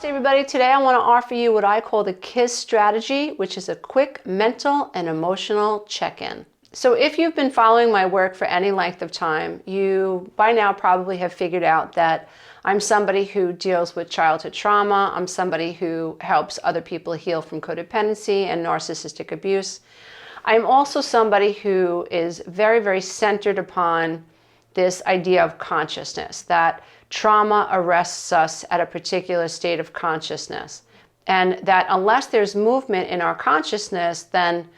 Namaste everybody. Today I want to offer you what I call the KISS strategy, which is a quick mental and emotional check-in. So if you've been following my work for any length of time, you by now probably have figured out that I'm somebody who deals with childhood trauma. I'm somebody who helps other people heal from codependency and narcissistic abuse. I'm also somebody who is very, very centered upon this idea of consciousness, that trauma arrests us at a particular state of consciousness. And that unless there's movement in our consciousness, then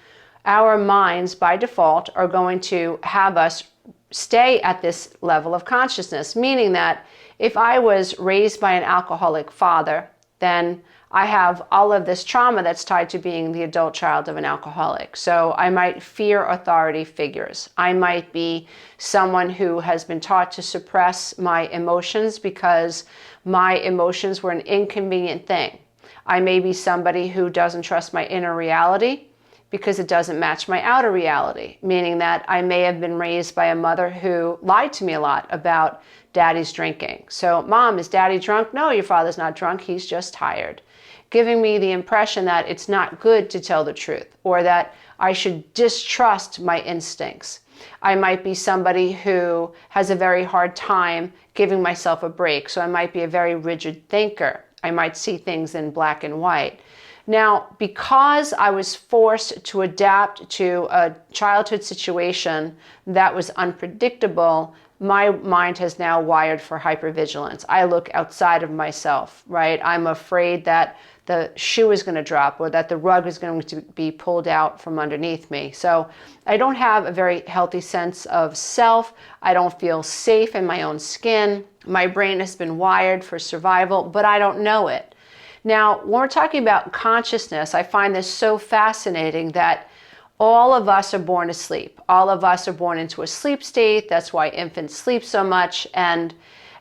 our minds by default are going to have us stay at this level of consciousness. Meaning that if I was raised by an alcoholic father, then I have all of this trauma that's tied to being the adult child of an alcoholic. So I might fear authority figures. I might be someone who has been taught to suppress my emotions because my emotions were an inconvenient thing. I may be somebody who doesn't trust my inner reality because it doesn't match my outer reality, meaning that I may have been raised by a mother who lied to me a lot about daddy's drinking. So, Mom, is daddy drunk? No, your father's not drunk. He's just tired. Giving me the impression that it's not good to tell the truth or that I should distrust my instincts. I might be somebody who has a very hard time giving myself a break. So I might be a very rigid thinker. I might see things in black and white. Now, because I was forced to adapt to a childhood situation that was unpredictable, my mind has now wired for hypervigilance. I look outside of myself, right? I'm afraid that the shoe is going to drop or that the rug is going to be pulled out from underneath me. So I don't have a very healthy sense of self. I don't feel safe in my own skin. My brain has been wired for survival, but I don't know it. Now, when we're talking about consciousness, I find this so fascinating that all of us are born asleep. All of us are born into a sleep state. That's why infants sleep so much. And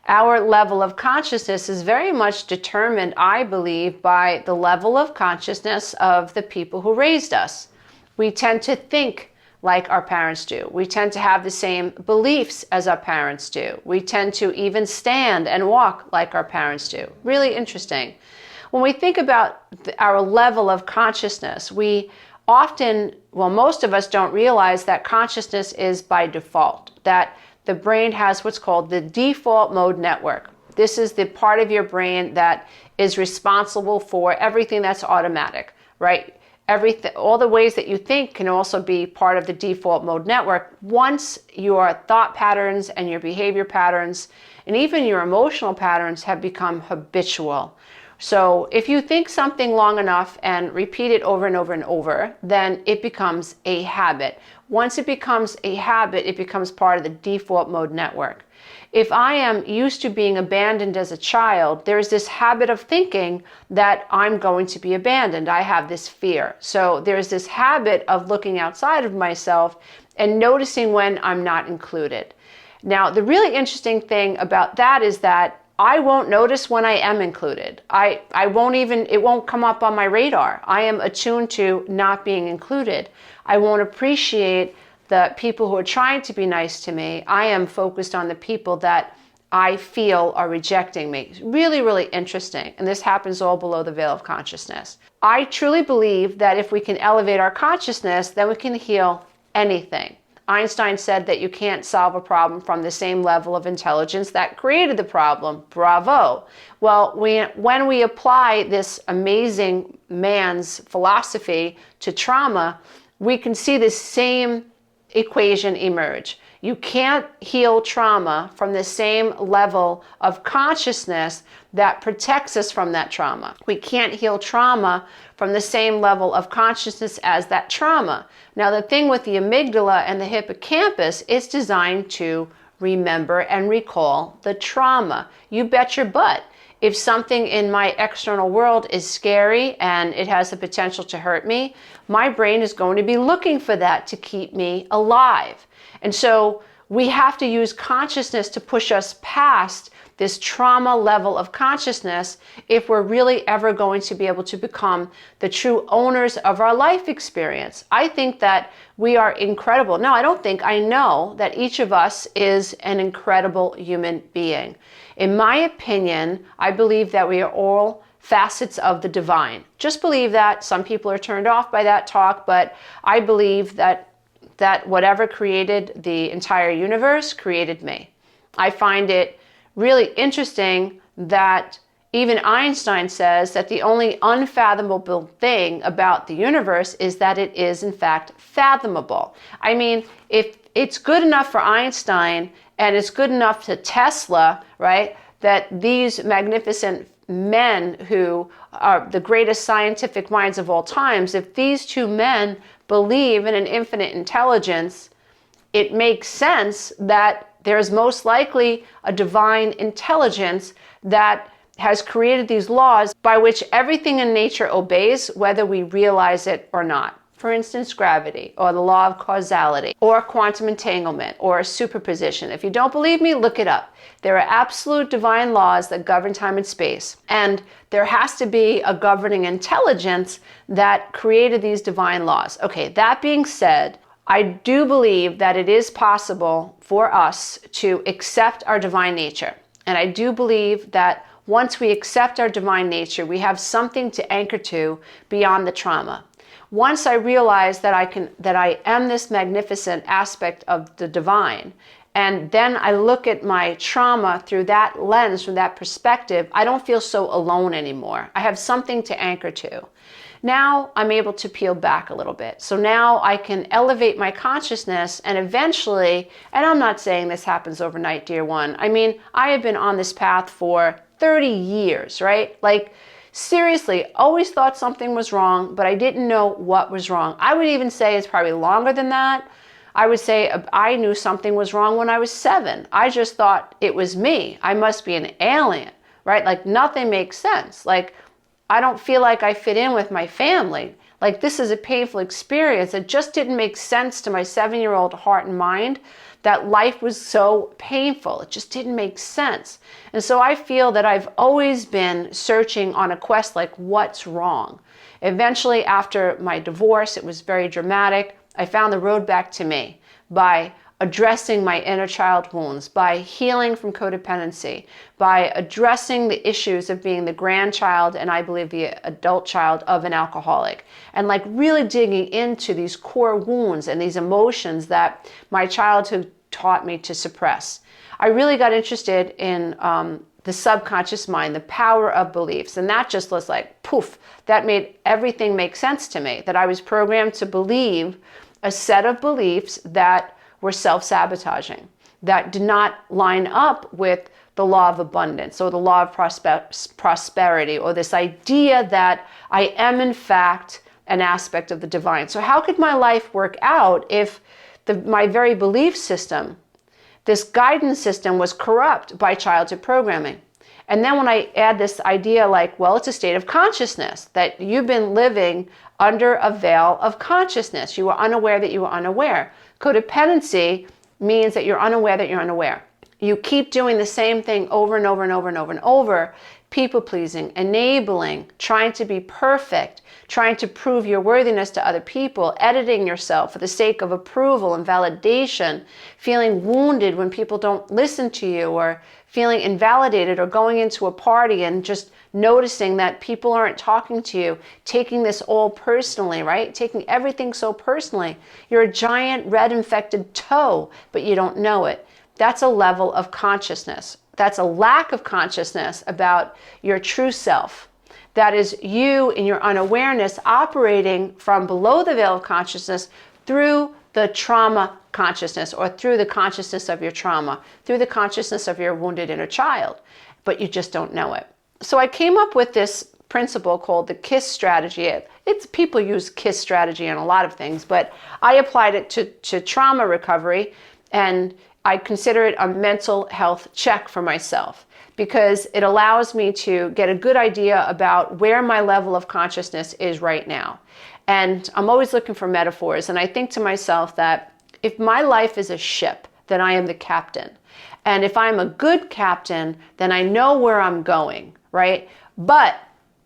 our level of consciousness is very much determined, I believe, by the level of consciousness of the people who raised us. We tend to think like our parents do. We tend to have the same beliefs as our parents do. We tend to even stand and walk like our parents do. Really interesting. When we think about our level of consciousness, we often, well, most of us don't realize that consciousness is by default, that the brain has what's called the default mode network. This is the part of your brain that is responsible for everything that's automatic, right? All the ways that you think can also be part of the default mode network once your thought patterns and your behavior patterns and even your emotional patterns have become habitual. So if you think something long enough and repeat it over and over and over, then it becomes a habit. Once it becomes a habit, it becomes part of the default mode network. If I am used to being abandoned as a child, there's this habit of thinking that I'm going to be abandoned. I have this fear. So there's this habit of looking outside of myself and noticing when I'm not included. Now, the really interesting thing about that is that I won't notice when I am included. It won't come up on my radar. I am attuned to not being included. I won't appreciate the people who are trying to be nice to me. I am focused on the people that I feel are rejecting me. It's really, really interesting. And this happens all below the veil of consciousness. I truly believe that if we can elevate our consciousness, then we can heal anything. Einstein said that you can't solve a problem from the same level of intelligence that created the problem. Bravo. Well, when we apply this amazing man's philosophy to trauma, we can see the same equation emerge. You can't heal trauma from the same level of consciousness that protects us from that trauma. We can't heal trauma from the same level of consciousness as that trauma. Now, the thing with the amygdala and the hippocampus is designed to remember and recall the trauma. You bet your butt. If something in my external world is scary and it has the potential to hurt me, my brain is going to be looking for that to keep me alive. And so we have to use consciousness to push us past this trauma level of consciousness if we're really ever going to be able to become the true owners of our life experience. I think that we are incredible. No, I know that each of us is an incredible human being. In my opinion, I believe that we are all facets of the divine. Just believe that. Some people are turned off by that talk, but I believe that whatever created the entire universe created me. I find it really interesting that even Einstein says that the only unfathomable thing about the universe is that it is in fact fathomable. I mean, if it's good enough for Einstein and it's good enough to Tesla, right, that these magnificent men who are the greatest scientific minds of all times, if these two men believe in an infinite intelligence, it makes sense that there's most likely a divine intelligence that has created these laws by which everything in nature obeys, whether we realize it or not. For instance, gravity, or the law of causality, or quantum entanglement, or superposition. If you don't believe me, look it up. There are absolute divine laws that govern time and space, and there has to be a governing intelligence that created these divine laws. Okay, that being said, I do believe that it is possible for us to accept our divine nature. And I do believe that once we accept our divine nature, we have something to anchor to beyond the trauma. Once I realize that I am this magnificent aspect of the divine, and then I look at my trauma through that lens, from that perspective, I don't feel so alone anymore. I have something to anchor to. Now I'm able to peel back a little bit. So now I can elevate my consciousness, and eventually, and I'm not saying this happens overnight, dear one. I mean, I have been on this path for 30 years, right? Like, seriously, always thought something was wrong, but I didn't know what was wrong. I would even say it's probably longer than that. I would say I knew something was wrong when I was 7. I just thought it was me. I must be an alien, right? Like, nothing makes sense. Like, I don't feel like I fit in with my family. Like, this is a painful experience. It just didn't make sense to my 7-year-old heart and mind that life was so painful. It just didn't make sense. And so I feel that I've always been searching on a quest, like, what's wrong? Eventually, after my divorce, it was very dramatic. I found the road back to me by addressing my inner child wounds, by healing from codependency, by addressing the issues of being the grandchild and I believe the adult child of an alcoholic, and like really digging into these core wounds and these emotions that my childhood taught me to suppress. I really got interested in the subconscious mind, the power of beliefs, and that just was like poof, that made everything make sense to me, that I was programmed to believe a set of beliefs that were self-sabotaging, that did not line up with the law of abundance or the law of prosperity, or this idea that I am in fact an aspect of the divine. So how could my life work out if my very belief system, this guidance system, was corrupt by childhood programming? And then when I add this idea like, well, it's a state of consciousness, that you've been living under a veil of consciousness. You were unaware that you were unaware. Codependency means that you're unaware that you're unaware. You keep doing the same thing over and over and over and over and over, people-pleasing, enabling, trying to be perfect, trying to prove your worthiness to other people, editing yourself for the sake of approval and validation, feeling wounded when people don't listen to you, or feeling invalidated, or going into a party and just noticing that people aren't talking to you, taking this all personally, right? Taking everything so personally. You're a giant red infected toe, but you don't know it. That's a level of consciousness. That's a lack of consciousness about your true self. That is you in your unawareness operating from below the veil of consciousness through the trauma consciousness, or through the consciousness of your trauma, through the consciousness of your wounded inner child, but you just don't know it. So I came up with this principle called the KISS strategy. It's people use KISS strategy on a lot of things, but I applied it to trauma recovery, and I consider it a mental health check for myself, because it allows me to get a good idea about where my level of consciousness is right now. And I'm always looking for metaphors, and I think to myself that if my life is a ship, then I am the captain. And if I'm a good captain, then I know where I'm going, right? But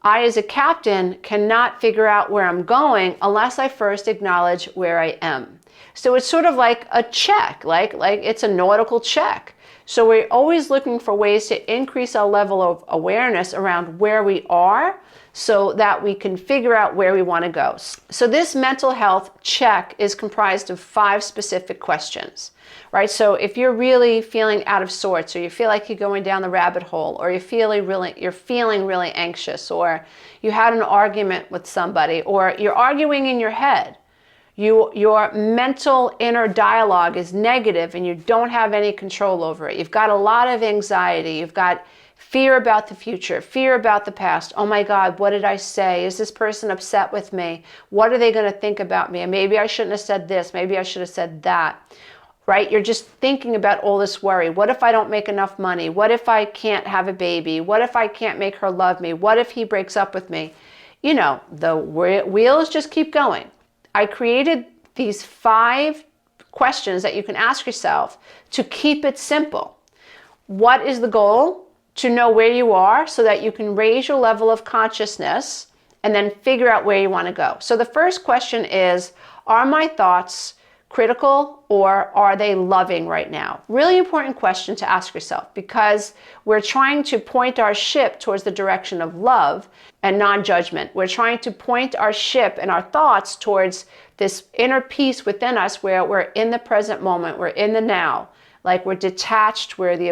I, as a captain, cannot figure out where I'm going unless I first acknowledge where I am. So it's sort of like a check, like it's a nautical check. So we're always looking for ways to increase our level of awareness around where we are so that we can figure out where we want to go. So this mental health check is comprised of 5 specific questions, right? So if you're really feeling out of sorts, or you feel like you're going down the rabbit hole, or you're feeling really anxious, or you had an argument with somebody, or you're arguing in your head, your mental inner dialogue is negative and you don't have any control over it. You've got a lot of anxiety. You've got fear about the future, fear about the past. Oh my God, what did I say? Is this person upset with me? What are they going to think about me? And maybe I shouldn't have said this. Maybe I should have said that. Right? You're just thinking about all this worry. What if I don't make enough money? What if I can't have a baby? What if I can't make her love me? What if he breaks up with me? You know, the wheels just keep going. I created these 5 questions that you can ask yourself to keep it simple. What is the goal? To know where you are so that you can raise your level of consciousness and then figure out where you want to go. So the first question is, are my thoughts critical or are they loving right now? Really important question to ask yourself, because we're trying to point our ship towards the direction of love and non-judgment. We're trying to point our ship and our thoughts towards this inner peace within us where we're in the present moment, we're in the now. Like we're detached, we're the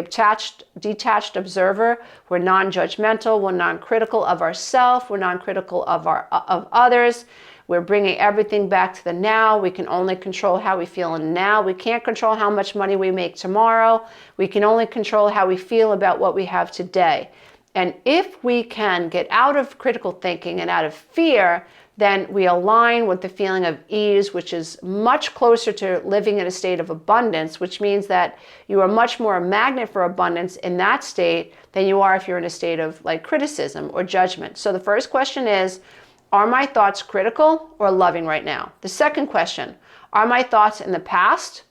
detached observer, we're non-judgmental, we're non-critical of ourselves, we're non-critical of others. We're bringing everything back to the now. We can only control how we feel in now. We can't control how much money we make tomorrow. We can only control how we feel about what we have today. And if we can get out of critical thinking and out of fear, then we align with the feeling of ease, which is much closer to living in a state of abundance, which means that you are much more a magnet for abundance in that state than you are if you're in a state of like criticism or judgment. So the first question is, are my thoughts critical or loving right now? The second question, are my thoughts in the past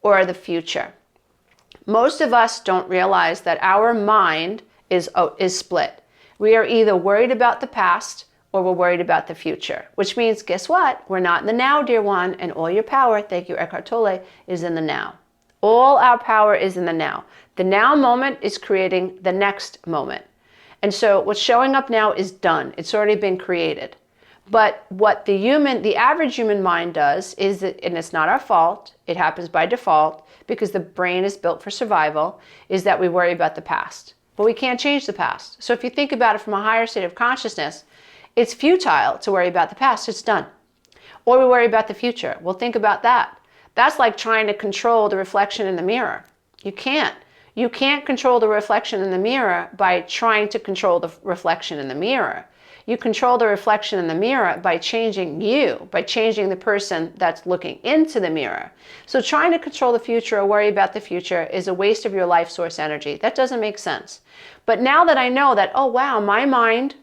or the future? Most of us don't realize that our mind is split. We are either worried about the past or we're worried about the future, which means, guess what? We're not in the now, dear one, and all your power, thank you, Eckhart Tolle, is in the now. All our power is in the now. The now moment is creating the next moment. And so what's showing up now is done. It's already been created. But what the average human mind does is that, and it's not our fault, it happens by default because the brain is built for survival, is that we worry about the past. But we can't change the past. So if you think about it from a higher state of consciousness, it's futile to worry about the past, it's done. Or we worry about the future. Well, think about that. That's like trying to control the reflection in the mirror. You can't. You can't control the reflection in the mirror by trying to control the reflection in the mirror. You control the reflection in the mirror by changing you, by changing the person that's looking into the mirror. So trying to control the future or worry about the future is a waste of your life source energy. That doesn't make sense. But now that I know that, oh wow, my mind,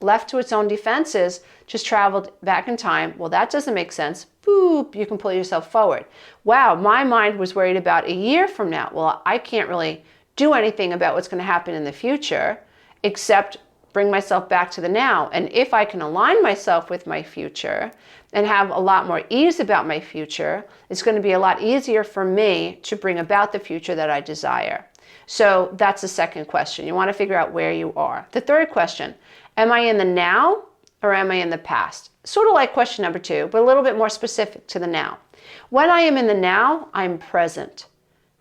left to its own defenses, just traveled back in time. Well, that doesn't make sense. Boop, you can pull yourself forward. Wow, my mind was worried about a year from now. Well, I can't really do anything about what's going to happen in the future except bring myself back to the now. And if I can align myself with my future and have a lot more ease about my future, it's going to be a lot easier for me to bring about the future that I desire. So that's the second question. You want to figure out where you are. The third question, am I in the now or am I in the past? Sort of like question number 2, but a little bit more specific to the now. When I am in the now, I'm present,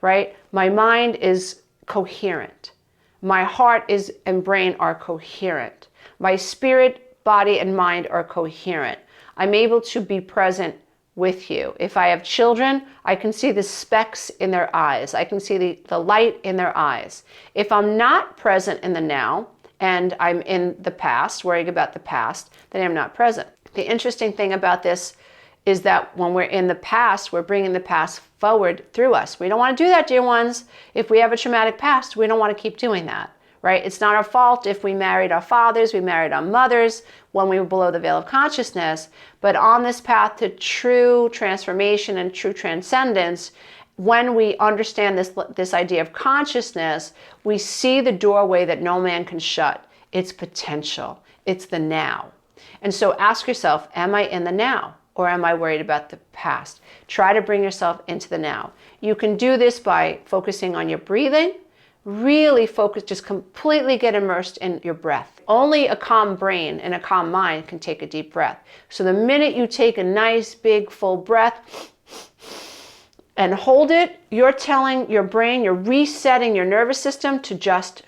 right? My mind is coherent. My heart and brain are coherent. My spirit, body, and mind are coherent. I'm able to be present with you. If I have children, I can see the specks in their eyes. I can see the light in their eyes. If I'm not present in the now, and I'm in the past, worrying about the past, then I'm not present. The interesting thing about this is that when we're in the past, we're bringing the past forward through us. We don't want to do that, dear ones. If we have a traumatic past, we don't want to keep doing that, right? It's not our fault if we married our fathers, we married our mothers when we were below the veil of consciousness. But on this path to true transformation and true transcendence, when we understand this idea of consciousness, we see the doorway that no man can shut. It's potential. It's the now. And so ask yourself, am I in the now? Or am I worried about the past? Try to bring yourself into the now. You can do this by focusing on your breathing. really focus, just completely get immersed in your breath. Only a calm brain and a calm mind can take a deep breath. So the minute you take a nice, big, full breath and hold it, you're telling your brain, you're resetting your nervous system to just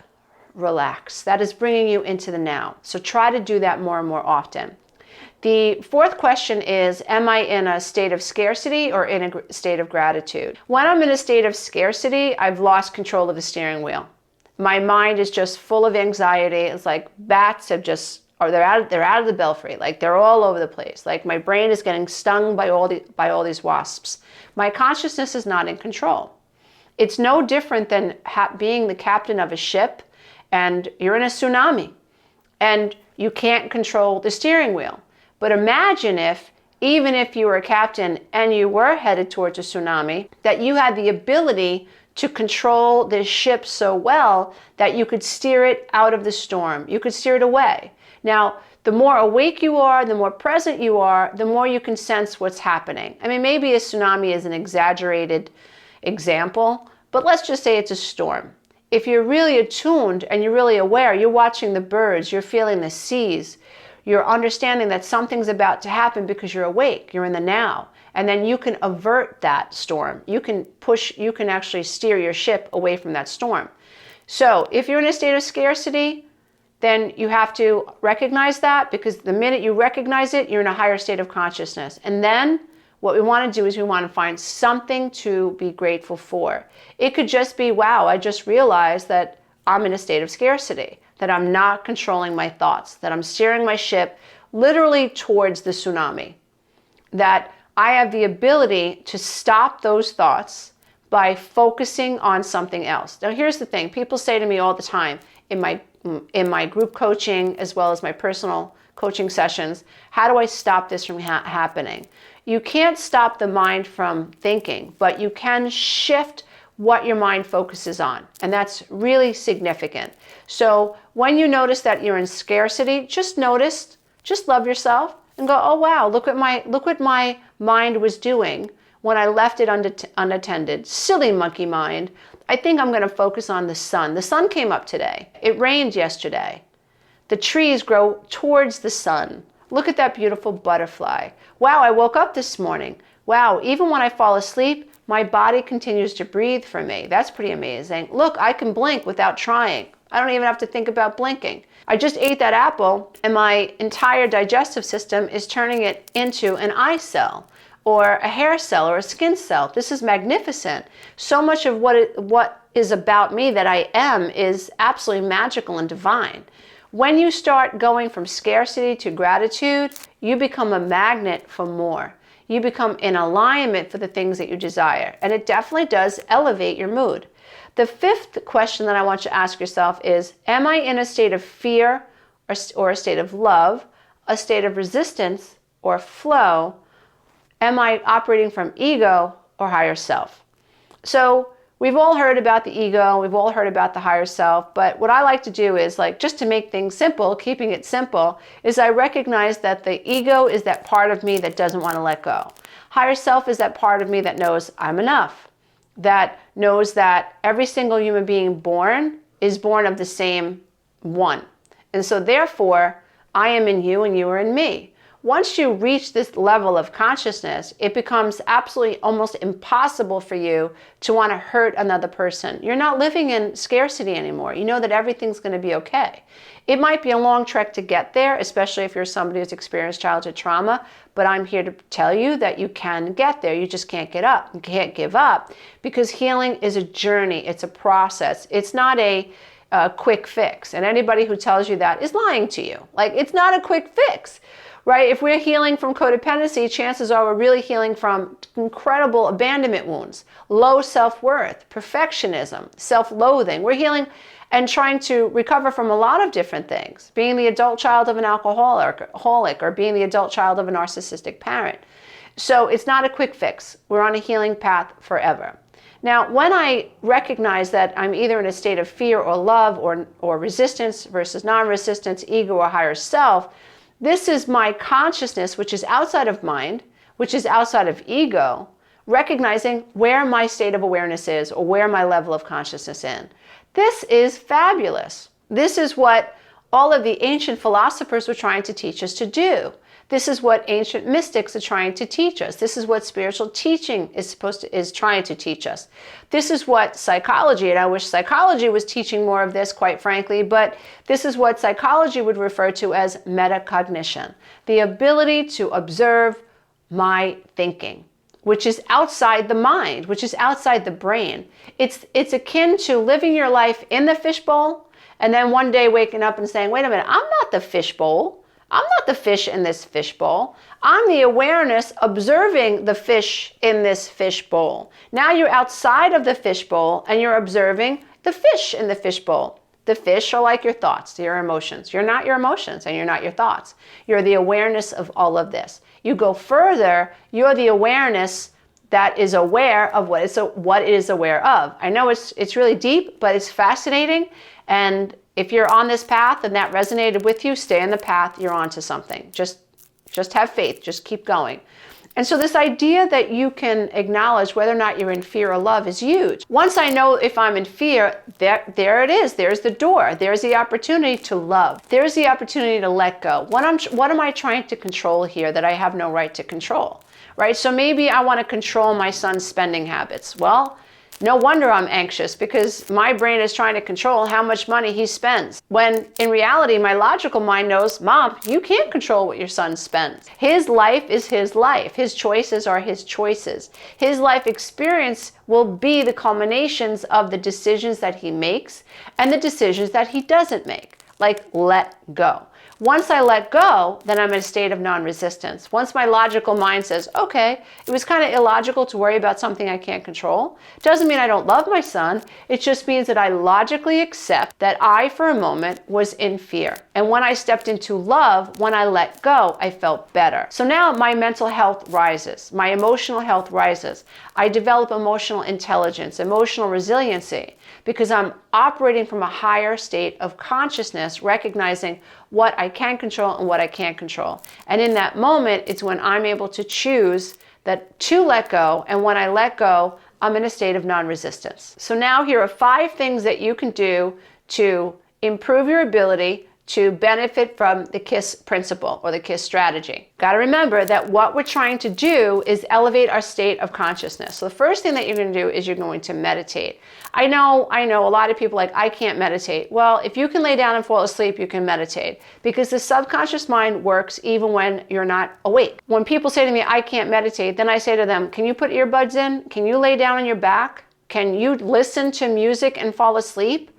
relax. That is bringing you into the now. So try to do that more and more often. The fourth question is, am I in a state of scarcity or in a state of gratitude? When I'm in a state of scarcity, I've lost control of the steering wheel. My mind is just full of anxiety. It's like bats have just, or they're out of the belfry. Like they're all over the place. Like my brain is getting stung by all these wasps. My consciousness is not in control. It's no different than being the captain of a ship and you're in a tsunami and you can't control the steering wheel. But imagine if, even if you were a captain and you were headed towards a tsunami, that you had the ability to control this ship so well that you could steer it out of the storm. You could steer it away. Now, the more awake you are, the more present you are, the more you can sense what's happening. I mean, maybe a tsunami is an exaggerated example, but let's just say it's a storm. If you're really attuned and you're really aware, you're watching the birds, you're feeling the seas, you're understanding that something's about to happen because you're awake, you're in the now. And then you can avert that storm. You can actually steer your ship away from that storm. So if you're in a state of scarcity, then you have to recognize that, because the minute you recognize it, you're in a higher state of consciousness. And then what we want to do is we want to find something to be grateful for. It could just be, wow, I just realized that I'm in a state of scarcity, that I'm not controlling my thoughts, that I'm steering my ship literally towards the tsunami, that I have the ability to stop those thoughts by focusing on something else. Now, here's the thing. People say to me all the time in my group coaching as well as my personal coaching sessions, how do I stop this from happening? You can't stop the mind from thinking, but you can shift what your mind focuses on. And that's really significant. So when you notice that you're in scarcity, just notice, just love yourself and go, oh wow, look what my mind was doing when I left it unattended. Silly monkey mind. I think I'm going to focus on the sun. The sun came up today. It rained yesterday. The trees grow towards the sun. Look at that beautiful butterfly. Wow, I woke up this morning. Wow, even when I fall asleep, my body continues to breathe for me. That's pretty amazing. Look, I can blink without trying. I don't even have to think about blinking. I just ate that apple and my entire digestive system is turning it into an eye cell or a hair cell or a skin cell. This is magnificent. So much of what is about me that I am is absolutely magical and divine. When you start going from scarcity to gratitude, you become a magnet for more. You become in alignment for the things that you desire. And it definitely does elevate your mood. The fifth question that I want you to ask yourself is, am I in a state of fear or a state of love, a state of resistance or flow? Am I operating from ego or higher self? So we've all heard about the ego, we've all heard about the higher self, but what I like to do is, like, just to make things simple, keeping it simple, is I recognize that the ego is that part of me that doesn't want to let go. Higher self is that part of me that knows I'm enough, that knows that every single human being born is born of the same one. And so therefore, I am in you and you are in me. Once you reach this level of consciousness, it becomes absolutely almost impossible for you to want to hurt another person. You're not living in scarcity anymore. You know that everything's going to be okay. It might be a long trek to get there, especially if you're somebody who's experienced childhood trauma, but I'm here to tell you that you can get there. You just can't get up. You can't give up, because healing is a journey. It's a process. It's not a quick fix. And anybody who tells you that is lying to you. Like, it's not a quick fix. Right? If we're healing from codependency, chances are we're really healing from incredible abandonment wounds, low self-worth, perfectionism, self-loathing. We're healing and trying to recover from a lot of different things. Being the adult child of an alcoholic or being the adult child of a narcissistic parent. So it's not a quick fix. We're on a healing path forever. Now, when I recognize that I'm either in a state of fear or love or resistance versus non-resistance, ego or higher self, this is my consciousness, which is outside of mind, which is outside of ego, recognizing where my state of awareness is or where my level of consciousness is. This is fabulous. This is what all of the ancient philosophers were trying to teach us to do. This is what ancient mystics are trying to teach us. This is what spiritual teaching is trying to teach us. This is what psychology, and I wish psychology was teaching more of this, quite frankly, but this is what psychology would refer to as metacognition, the ability to observe my thinking, which is outside the mind, which is outside the brain. It's akin to living your life in the fishbowl and then one day waking up and saying, wait a minute, I'm not the fishbowl. I'm not the fish in this fishbowl. I'm the awareness observing the fish in this fishbowl. Now you're outside of the fishbowl and you're observing the fish in the fishbowl. The fish are like your thoughts, your emotions. You're not your emotions and you're not your thoughts. You're the awareness of all of this. You go further, you're the awareness that is aware of what it is aware of. I know it's really deep, but it's fascinating. And if you're on this path and that resonated with you, stay on the path, you're onto something. Just have faith, just keep going. And so this idea that you can acknowledge whether or not you're in fear or love is huge. Once I know if I'm in fear, there it is, there's the door. There's the opportunity to love. There's the opportunity to let go. What am I trying to control here that I have no right to control, right? So maybe I want to control my son's spending habits. Well, no wonder I'm anxious because my brain is trying to control how much money he spends. When in reality, my logical mind knows, Mom, you can't control what your son spends. His life is his life. His choices are his choices. His life experience will be the culminations of the decisions that he makes and the decisions that he doesn't make. Like, let go. Once I let go, then I'm in a state of non-resistance. Once my logical mind says, okay, it was kind of illogical to worry about something I can't control. Doesn't mean I don't love my son. It just means that I logically accept that I, for a moment, was in fear. And when I stepped into love, when I let go, I felt better. So now my mental health rises. My emotional health rises. I develop emotional intelligence, emotional resiliency, because I'm operating from a higher state of consciousness, recognizing what I can control and what I can't control. And in that moment, it's when I'm able to choose that to let go. And when I let go, I'm in a state of non-resistance. So now here are 5 things that you can do to improve your ability to benefit from the KISS principle or the KISS strategy. Got to remember that what we're trying to do is elevate our state of consciousness. So the first thing that you're going to do is you're going to meditate. I know a lot of people are like, I can't meditate. Well, if you can lay down and fall asleep, you can meditate because the subconscious mind works even when you're not awake. When people say to me, I can't meditate, then I say to them, can you put earbuds in? Can you lay down on your back? Can you listen to music and fall asleep?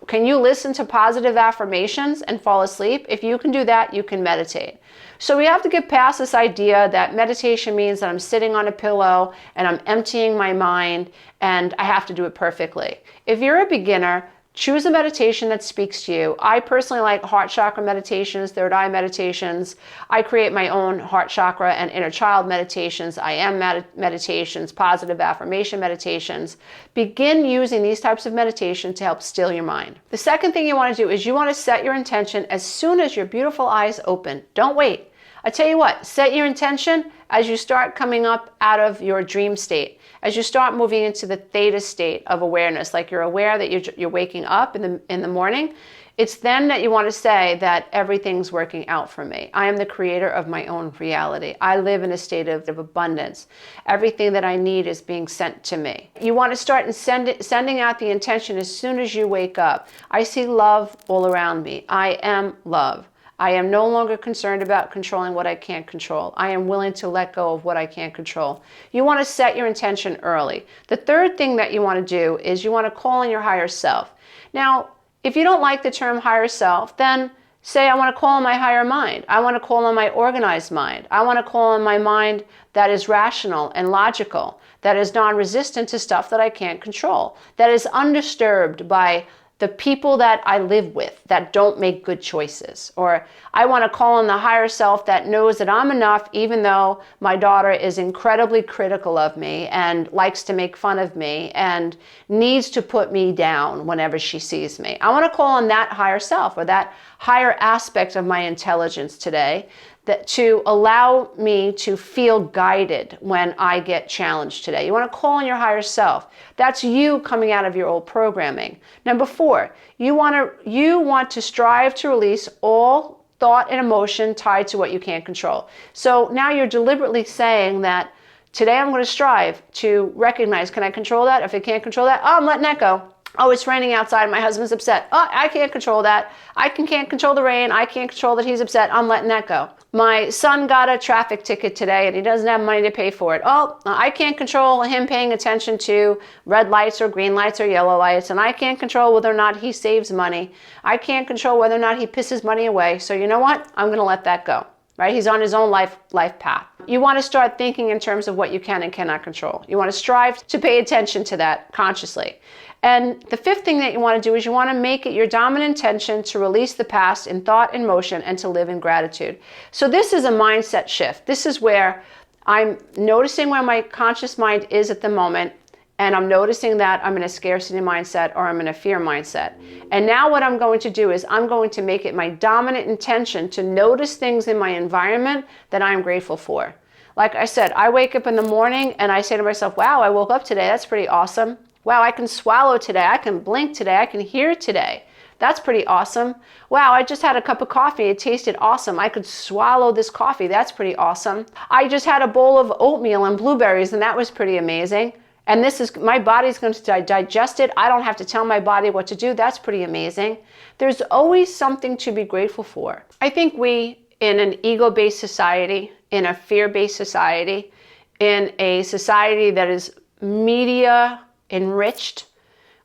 Can you listen to positive affirmations and fall asleep? If you can do that, you can meditate. So we have to get past this idea that meditation means that I'm sitting on a pillow and I'm emptying my mind and I have to do it perfectly. If you're a beginner, choose a meditation that speaks to you. I personally like heart chakra meditations, third eye meditations. I create my own heart chakra and inner child meditations. I am meditations, positive affirmation meditations. Begin using these types of meditation to help still your mind. The second thing you want to do is you want to set your intention as soon as your beautiful eyes open. Don't wait. I tell you what, set your intention as you start coming up out of your dream state, as you start moving into the theta state of awareness, like you're aware that you're waking up in the morning. It's then that you want to say that everything's working out for me. I am the creator of my own reality. I live in a state of abundance. Everything that I need is being sent to me. You want to start sending out the intention as soon as you wake up. I see love all around me. I am love. I am no longer concerned about controlling what I can't control. I am willing to let go of what I can't control. You want to set your intention early. The third thing that you want to do is you want to call on your higher self. Now, if you don't like the term higher self, then say I want to call on my higher mind. I want to call on my organized mind. I want to call on my mind that is rational and logical, that is non-resistant to stuff that I can't control, that is undisturbed by the people that I live with that don't make good choices. Or I want to call on the higher self that knows that I'm enough even though my daughter is incredibly critical of me and likes to make fun of me and needs to put me down whenever she sees me. I want to call on that higher self or that higher aspect of my intelligence today that to allow me to feel guided when I get challenged today. You want to call on your higher self. That's you coming out of your old programming. Number 4, you want to strive to release all thought and emotion tied to what you can't control. So now you're deliberately saying that today I'm going to strive to recognize, can I control that? If I can't control that, I'm letting that go. Oh, it's raining outside. My husband's upset. Oh, I can't control that. I can't control the rain. I can't control that he's upset. I'm letting that go. My son got a traffic ticket today and he doesn't have money to pay for it. Oh, I can't control him paying attention to red lights or green lights or yellow lights. And I can't control whether or not he saves money. I can't control whether or not he pisses money away. So you know what? I'm going to let that go. Right? He's on his own life path. You want to start thinking in terms of what you can and cannot control. You want to strive to pay attention to that consciously. And the 5th thing that you want to do is you want to make it your dominant intention to release the past in thought and motion and to live in gratitude. So this is a mindset shift. This is where I'm noticing where my conscious mind is at the moment, and I'm noticing that I'm in a scarcity mindset or I'm in a fear mindset. And now what I'm going to do is I'm going to make it my dominant intention to notice things in my environment that I'm grateful for. Like I said, I wake up in the morning and I say to myself, wow, I woke up today. That's pretty awesome. Wow, I can swallow today. I can blink today. I can hear today. That's pretty awesome. Wow, I just had a cup of coffee. It tasted awesome. I could swallow this coffee. That's pretty awesome. I just had a bowl of oatmeal and blueberries, and that was pretty amazing. And my body's going to digest it. I don't have to tell my body what to do. That's pretty amazing. There's always something to be grateful for. I think we, in an ego-based society, in a fear-based society, in a society that is media enriched,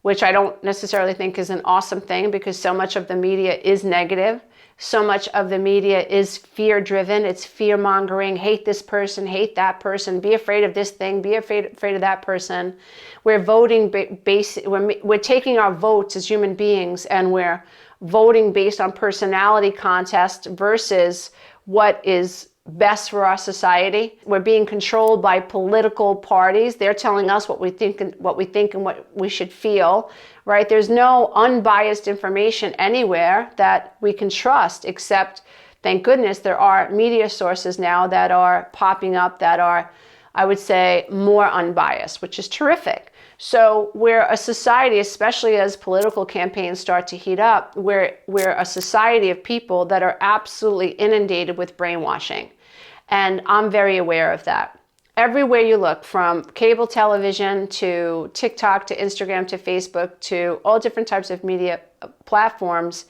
which I don't necessarily think is an awesome thing because so much of the media is negative. So much of the media is fear-driven. It's fear-mongering. Hate this person, hate that person, be afraid of this thing, be afraid of that person. We're voting we're taking our votes as human beings and we're voting based on personality contest versus what is best for our society. We're being controlled by political parties. They're telling us what we think and what we should feel, right? There's no unbiased information anywhere that we can trust, except, thank goodness, there are media sources now that are popping up that are, I would say, more unbiased, which is terrific. So we're a society, especially as political campaigns start to heat up, we're a society of people that are absolutely inundated with brainwashing. And I'm very aware of that. Everywhere you look, from cable television to TikTok to Instagram to Facebook to all different types of media platforms,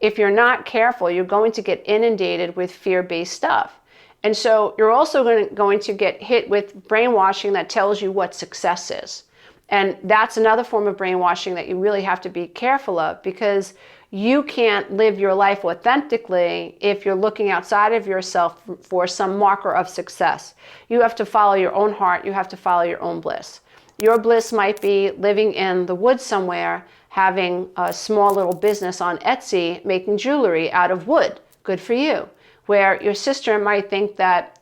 if you're not careful, you're going to get inundated with fear-based stuff. And so you're also going to get hit with brainwashing that tells you what success is. And that's another form of brainwashing that you really have to be careful of, because you can't live your life authentically if you're looking outside of yourself for some marker of success. You have to follow your own heart. You have to follow your own bliss. Your bliss might be living in the woods somewhere, having a small little business on Etsy, making jewelry out of wood. Good for you. Where your sister might think that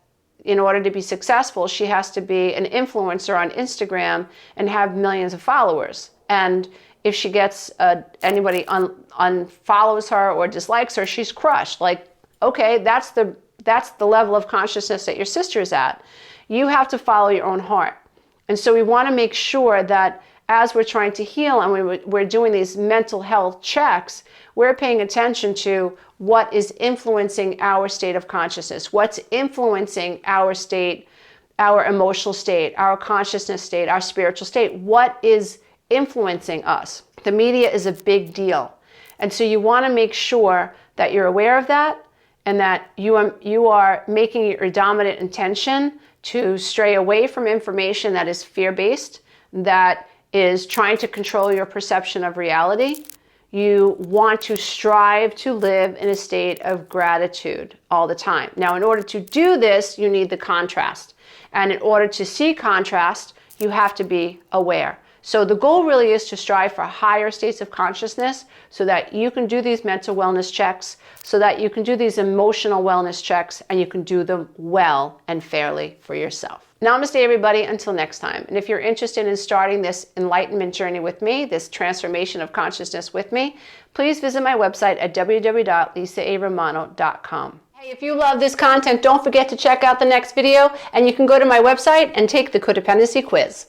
in order to be successful, she has to be an influencer on Instagram and have millions of followers. And if she gets anybody unfollows her or dislikes her, she's crushed. Like, okay, that's the level of consciousness that your sister is at. You have to follow your own heart. And so we want to make sure that as we're trying to heal and we're doing these mental health checks, we're paying attention to what is influencing our state of consciousness, what's influencing our state, our emotional state, our consciousness state, our spiritual state, what is influencing us. The media is a big deal. And so you want to make sure that you're aware of that and that you are making it your dominant intention to stray away from information that is fear-based, that is trying to control your perception of reality. You want to strive to live in a state of gratitude all the time. Now, in order to do this, you need the contrast. And in order to see contrast, you have to be aware. So the goal really is to strive for higher states of consciousness so that you can do these mental wellness checks, so that you can do these emotional wellness checks, and you can do them well and fairly for yourself. Namaste, everybody, until next time. And if you're interested in starting this enlightenment journey with me, this transformation of consciousness with me, please visit my website at www.lisaaromano.com. If you love this content, don't forget to check out the next video, and you can go to my website and take the codependency quiz.